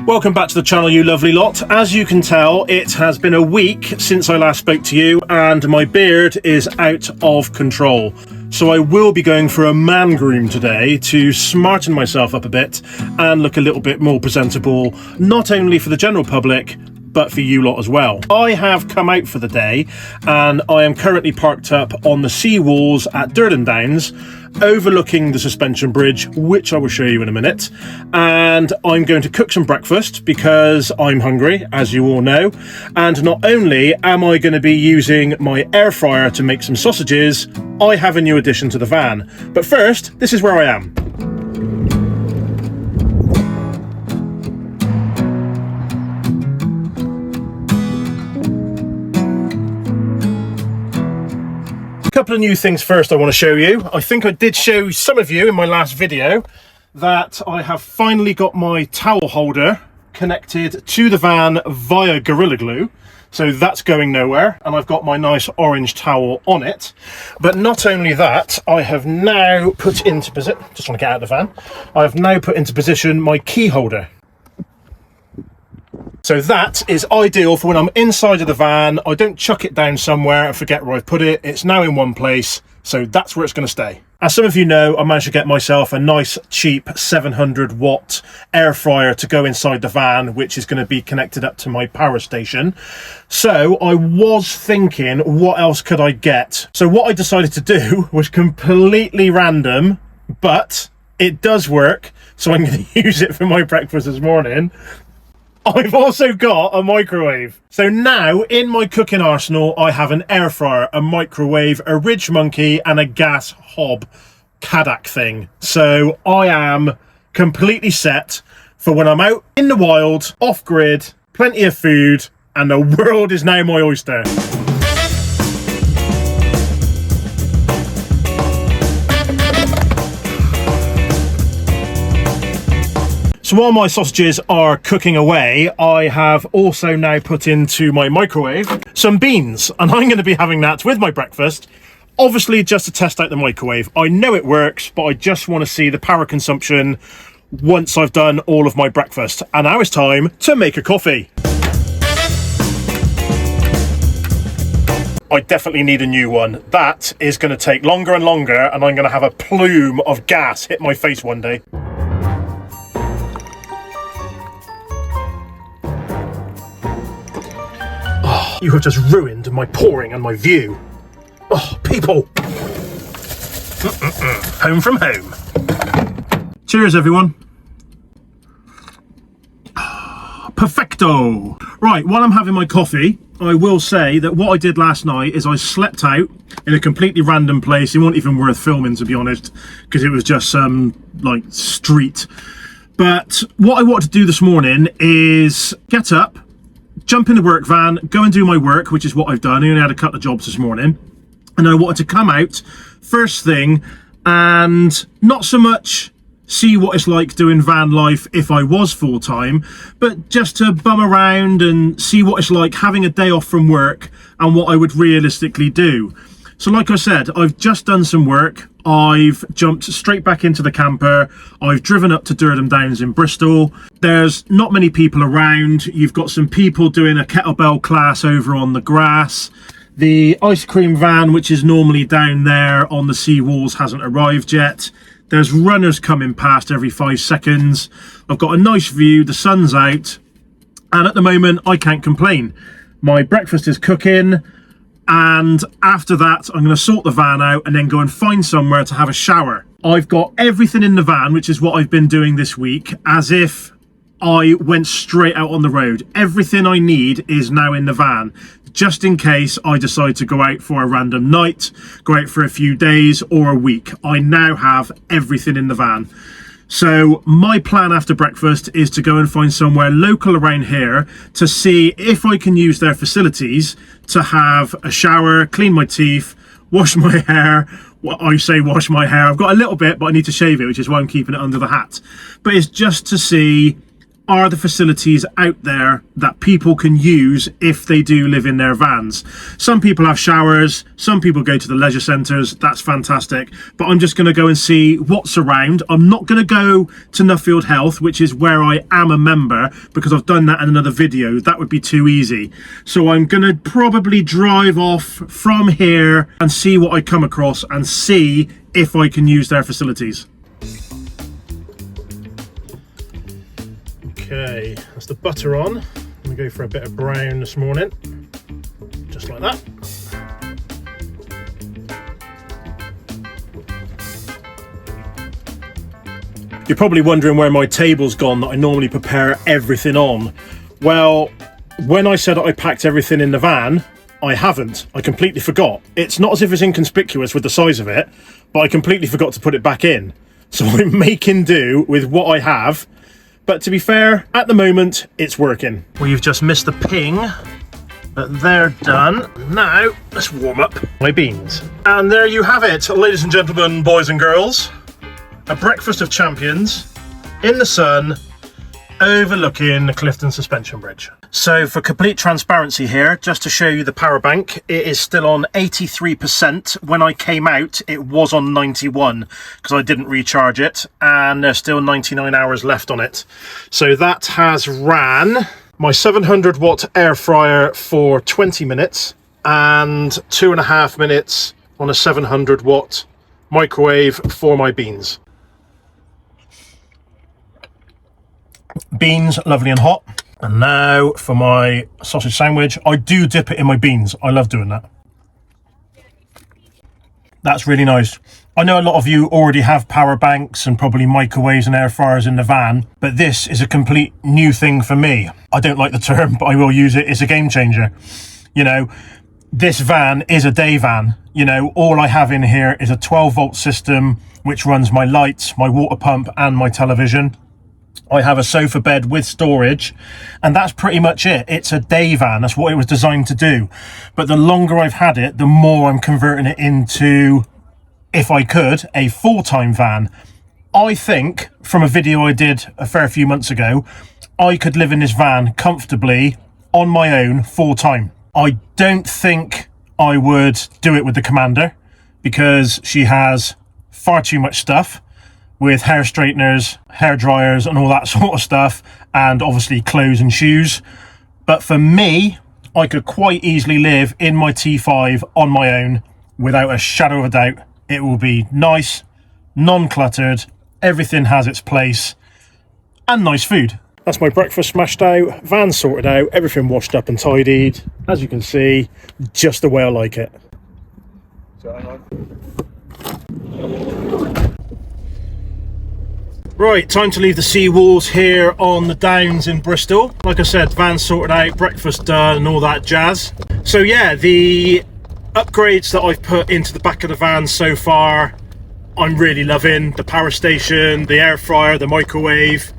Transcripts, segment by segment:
Welcome back to the channel, you lovely lot. As you can tell, it has been a week since I last spoke to you and my beard is out of control. So I will be going for a man groom today to smarten myself up a bit and look a little bit more presentable, not only for the general public, but for you lot as well. I have come out for the day and I am currently parked up on the sea walls at Durden Downs, overlooking the suspension bridge, which I will show you in a minute. And I'm going to cook some breakfast because I'm hungry, as you all know. And not only am I going to be using my air fryer to make some sausages, I have a new addition to the van. But first, this is where I am. Couple of new things first I want to show you. I think I did show some of you in my last video that I have finally got my towel holder connected to the van via Gorilla Glue. So that's going nowhere, and I've got my nice orange towel on it. But not only that, I have now put into position, just want to get out of the van, I have now put into position my key holder. So that is ideal for when I'm inside of the van. I don't chuck it down somewhere and forget where I've put it. It's now in one place, so that's where it's going to stay. As some of you know, I managed to get myself a nice cheap 700 watt air fryer to go inside the van, which is going to be connected up to my power station. So I was thinking, what else could I get? So what I decided to do was completely random, but it does work. So I'm going to use it for my breakfast this morning. I've also got a microwave. So now in my cooking arsenal, I have an air fryer, a microwave, a Ridge Monkey and a gas hob Kadak thing. So I am completely set for when I'm out in the wild, off grid, plenty of food, and the world is now my oyster. So while my sausages are cooking away, I have also now put into my microwave some beans, and I'm going to be having that with my breakfast, obviously just to test out the microwave. I know it works, but I just want to see the power consumption once I've done all of my breakfast. And now it's time to make a coffee. I definitely need a new one. That is going to take longer and longer, and I'm going to have a plume of gas hit my face one day. You have just ruined my pouring and my view. Oh, people. Home from home. Cheers, everyone. Perfecto. Right, while I'm having my coffee, I will say that what I did last night is I slept out in a completely random place. It wasn't even worth filming, to be honest, because it was just some, like, street. But what I wanted to do this morning is get up, jump in the work van, go and do my work, which is what I've done. I only had a couple of jobs this morning. And I wanted to come out first thing and not so much see what it's like doing van life if I was full-time, but just to bum around and see what it's like having a day off from work and what I would realistically do. So like I said, I've just done some work. I've jumped straight back into the camper. I've driven up to Durden Downs in Bristol. There's not many people around. You've got some people doing a kettlebell class over on the grass. The ice cream van, which is normally down there on the sea walls, hasn't arrived yet. There's runners coming past every 5 seconds. I've got a nice view, the sun's out, and at the moment I can't complain. My breakfast is cooking. And after that, I'm going to sort the van out and then go and find somewhere to have a shower. I've got everything in the van, which is what I've been doing this week, as if I went straight out on the road. Everything I need is now in the van, just in case I decide to go out for a random night, go out for a few days or a week. I now have everything in the van. So my plan after breakfast is to go and find somewhere local around here to see if I can use their facilities to have a shower, clean my teeth, wash my hair. Well, I say wash my hair. I've got a little bit, but I need to shave it, which is why I'm keeping it under the hat. But it's just to see, are the facilities out there that people can use if they do live in their vans. Some people have showers, some people go to the leisure centres, that's fantastic, but I'm just going to go and see what's around. I'm not going to go to Nuffield Health, which is where I am a member, because I've done that in another video. That would be too easy. So I'm going to probably drive off from here and see what I come across and see if I can use their facilities. Okay, that's the butter on. I'm going to go for a bit of brown this morning, just like that. You're probably wondering where my table's gone that I normally prepare everything on. Well, when I said I packed everything in the van, I haven't. I completely forgot. It's not as if it's inconspicuous with the size of it, but I completely forgot to put it back in. So I'm making do with what I have. But to be fair, at the moment, it's working. We've just missed the ping, but they're done. Now, let's warm up my beans. And there you have it, ladies and gentlemen, boys and girls. A breakfast of champions in the sun, overlooking the Clifton Suspension Bridge. So for complete transparency here, just to show you the power bank, it is still on 83%. When I came out, it was on 91 because I didn't recharge it, and there's still 99 hours left on it. So that has ran my 700 watt air fryer for 20 minutes and 2.5 minutes on a 700 watt microwave for my beans. Beans, lovely and hot. And now for my sausage sandwich. I do dip it in my beans. I love doing that. That's really nice. I know a lot of you already have power banks and probably microwaves and air fryers in the van, but this is a complete new thing for me. I don't like the term, but I will use it. It's a game changer. You know, this van is a day van. You know, all I have in here is a 12-volt system, which runs my lights, my water pump, and my television. I have a sofa bed with storage, and that's pretty much it. It's a day van. That's what it was designed to do. But the longer I've had it, the more I'm converting it into, if I could, a full-time van. I think, from a video I did a fair few months ago, I could live in this van comfortably on my own full-time. I don't think I would do it with the Commander because she has far too much stuff, with hair straighteners, hair dryers and all that sort of stuff, and obviously clothes and shoes. But for me, I could quite easily live in my T5 on my own without a shadow of a doubt. It will be nice, non-cluttered, everything has its place, and nice food. That's my breakfast smashed out, van sorted out, everything washed up and tidied. As you can see, just the way I like it. Right, time to leave the seawalls here on the Downs in Bristol. Like I said, van sorted out, breakfast done and all that jazz. So yeah, the upgrades that I've put into the back of the van so far, I'm really loving. The power station, the air fryer, the microwave,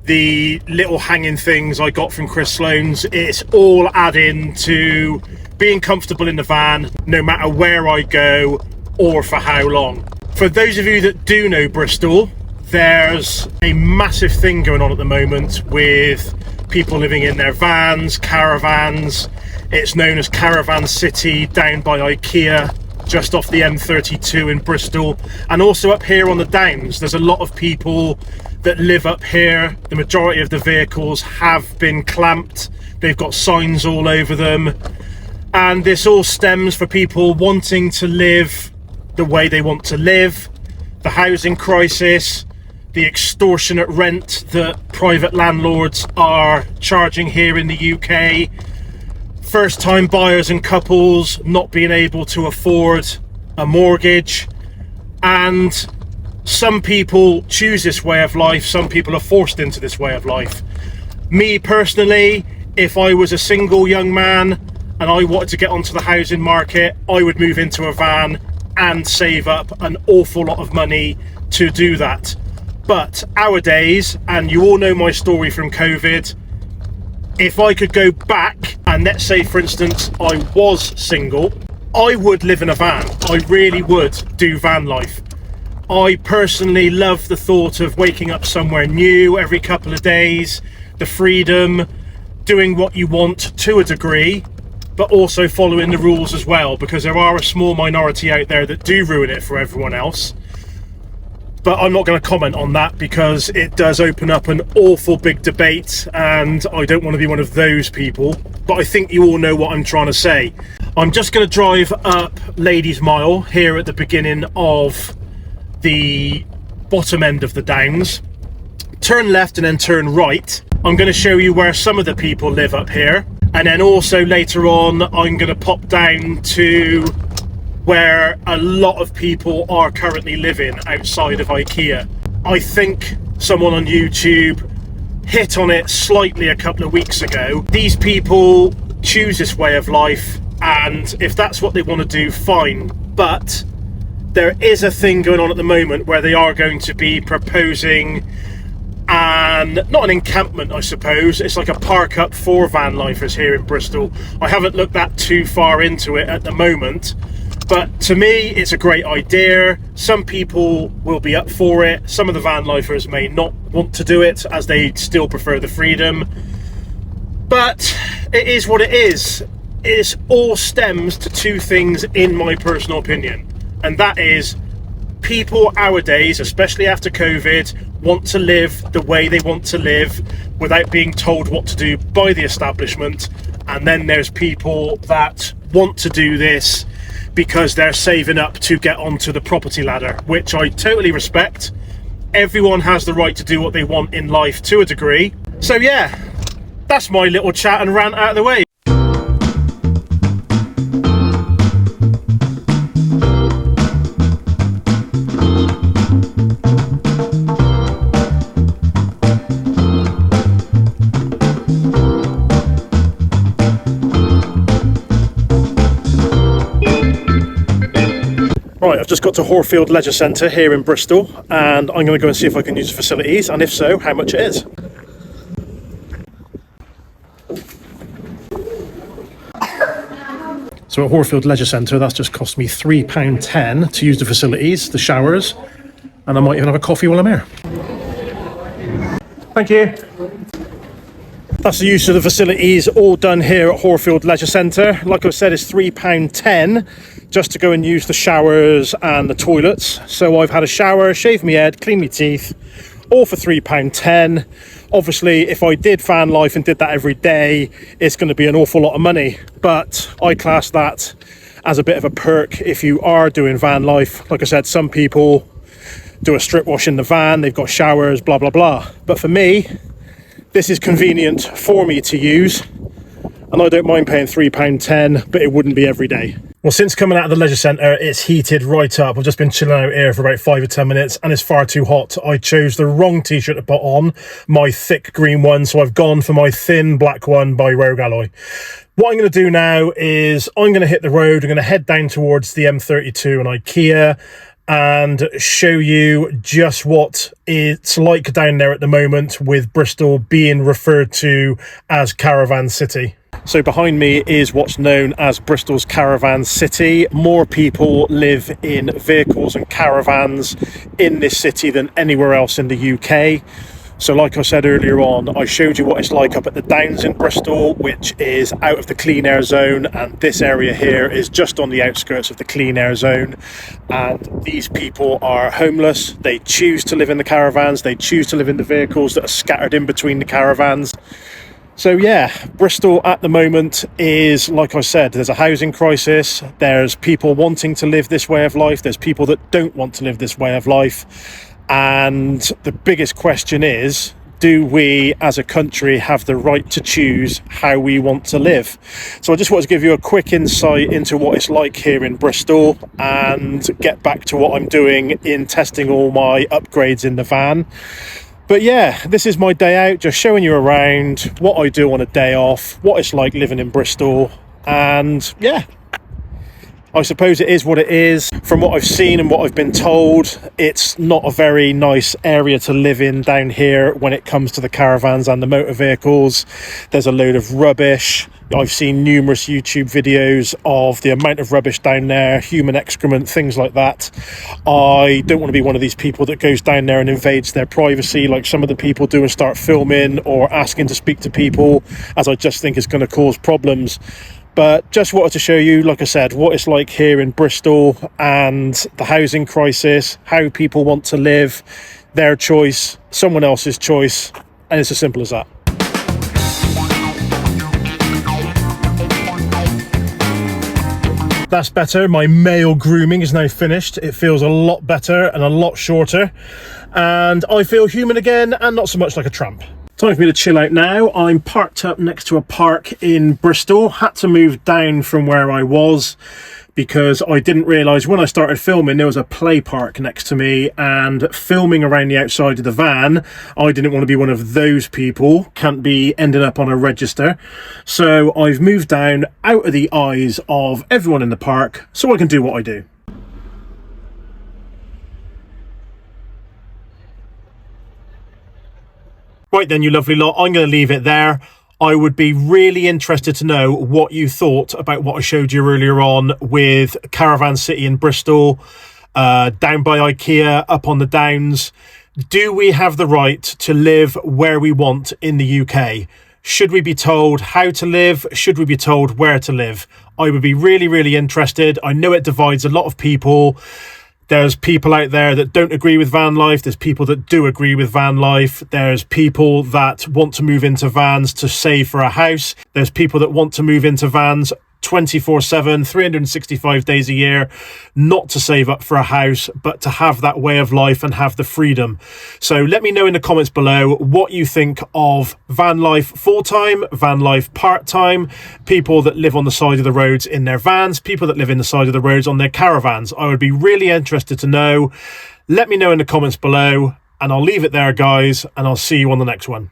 the little hanging things I got from Chris Sloan's. It's all adding to being comfortable in the van, no matter where I go or for how long. For those of you that do know Bristol, there's a massive thing going on at the moment with people living in their vans, caravans. It's known as Caravan City, down by IKEA, just off the M32 in Bristol. And also up here on the Downs, there's a lot of people that live up here. The majority of the vehicles have been clamped. They've got signs all over them. And this all stems for people wanting to live the way they want to live, the housing crisis, the extortionate rent that private landlords are charging here in the UK, first-time buyers and couples not being able to afford a mortgage, and some people choose this way of life, some people are forced into this way of life. Me personally, if I was a single young man and I wanted to get onto the housing market, I would move into a van and save up an awful lot of money to do that. But nowadays, and you all know my story from COVID, if I could go back and let's say for instance I was single, I would live in a van. I really would do van life. I personally love the thought of waking up somewhere new every couple of days, the freedom, doing what you want to a degree, but also following the rules as well, because there are a small minority out there that do ruin it for everyone else. But I'm not going to comment on that because it does open up an awful big debate, and I don't want to be one of those people. But I think you all know what I'm trying to say. I'm just going to drive up Ladies Mile here at the beginning of the bottom end of the Downs. Turn left and then turn right. I'm going to show you where some of the people live up here. And then also later on, I'm going to pop down to where a lot of people are currently living outside of IKEA. I think someone on YouTube hit on it slightly a couple of weeks ago. These people choose this way of life, and if that's what they want to do, fine. But there is a thing going on at the moment where they are going to be proposing not an encampment, I suppose. It's like a park up for van lifers here in Bristol. I haven't looked that too far into it at the moment, but to me it's a great idea. Some people will be up for it. Some of the van lifers may not want to do it, as they still prefer the freedom. But it is what it is. It all stems to two things in my personal opinion, and that is people nowadays, especially after COVID, want to live the way they want to live without being told what to do by the establishment. And then there's people that want to do this because they're saving up to get onto the property ladder, which I totally respect. Everyone has the right to do what they want in life to a degree. So yeah, that's my little chat and rant out of the way. Right, I've just got to Horfield Leisure Centre here in Bristol, and I'm going to go and see if I can use the facilities, and if so, how much it is. So at Horfield Leisure Centre, that's just cost me £3.10 to use the facilities, the showers, and I might even have a coffee while I'm here. Thank you. That's the use of the facilities all done here at Horfield Leisure Centre. Like I said, it's £3.10 just to go and use the showers and the toilets. So I've had a shower, shaved my head, cleaned my teeth, all for £3.10. Obviously, if I did van life and did that every day, it's going to be an awful lot of money. But I class that as a bit of a perk if you are doing van life. Like I said, some people do a strip wash in the van, they've got showers, blah, blah, blah. But for me, this is convenient for me to use, and I don't mind paying £3.10, but it wouldn't be every day. Well, since coming out of the leisure centre, it's heated right up. I've just been chilling out here for about 5 or 10 minutes, and it's far too hot. I chose the wrong t-shirt to put on, my thick green one, so I've gone for my thin black one by Rogue Alloy. What I'm going to do now is I'm going to hit the road. I'm going to head down towards the M32 and IKEA, and show you just what it's like down there at the moment, with Bristol being referred to as Caravan City. So behind me is what's known as Bristol's Caravan City. More people live in vehicles and caravans in this city than anywhere else in the UK. So like I said earlier on, I showed you what it's like up at the Downs in Bristol, which is out of the clean air zone, and this area here is just on the outskirts of the clean air zone. And these people are homeless. They choose to live in the caravans, they choose to live in the vehicles that are scattered in between the caravans. So yeah, Bristol at the moment is, like I said, there's a housing crisis, there's people wanting to live this way of life, there's people that don't want to live this way of life. And the biggest question is, do we as a country have the right to choose how we want to live? So I just wanted to give you a quick insight into what it's like here in Bristol, and get back to what I'm doing in testing all my upgrades in the van. But yeah, this is my day out, just showing you around what I do on a day off, what it's like living in Bristol, and yeah, I suppose it is what it is. From what I've seen and what I've been told, it's not a very nice area to live in down here when it comes to the caravans and the motor vehicles. There's a load of rubbish. I've seen numerous YouTube videos of the amount of rubbish down there, human excrement, things like that. I don't want to be one of these people that goes down there and invades their privacy like some of the people do and start filming or asking to speak to people, as I just think it's going to cause problems. But just wanted to show you, like I said, what it's like here in Bristol and the housing crisis, how people want to live, their choice, someone else's choice, and it's as simple as that. That's better. My male grooming is now finished. It feels a lot better and a lot shorter. And I feel human again and not so much like a tramp. Time for me to chill out now. I'm parked up next to a park in Bristol. Had to move down from where I was because I didn't realise when I started filming there was a play park next to me, and filming around the outside of the van, I didn't want to be one of those people. Can't be ending up on a register. So I've moved down out of the eyes of everyone in the park so I can do what I do. Right then, you lovely lot, I'm going to leave it there. I would be really interested to know what you thought about what I showed you earlier on with Caravan City in Bristol, down by IKEA, up on the Downs. Do we have the right to live where we want in the UK? Should we be told how to live? Should we be told where to live? I would be really, really interested. I know it divides a lot of people. There's people out there that don't agree with van life. There's people that do agree with van life. There's people that want to move into vans to save for a house. There's people that want to move into vans 24/7, 365 days a year, not to save up for a house, but to have that way of life and have the freedom. So let me know in the comments below what you think of van life full-time, van life part-time, people that live on the side of the roads in their vans, people that live in the side of the roads on their caravans. I would be really interested to know. Let me know in the comments below, and I'll leave it there, guys, and I'll see you on the next one.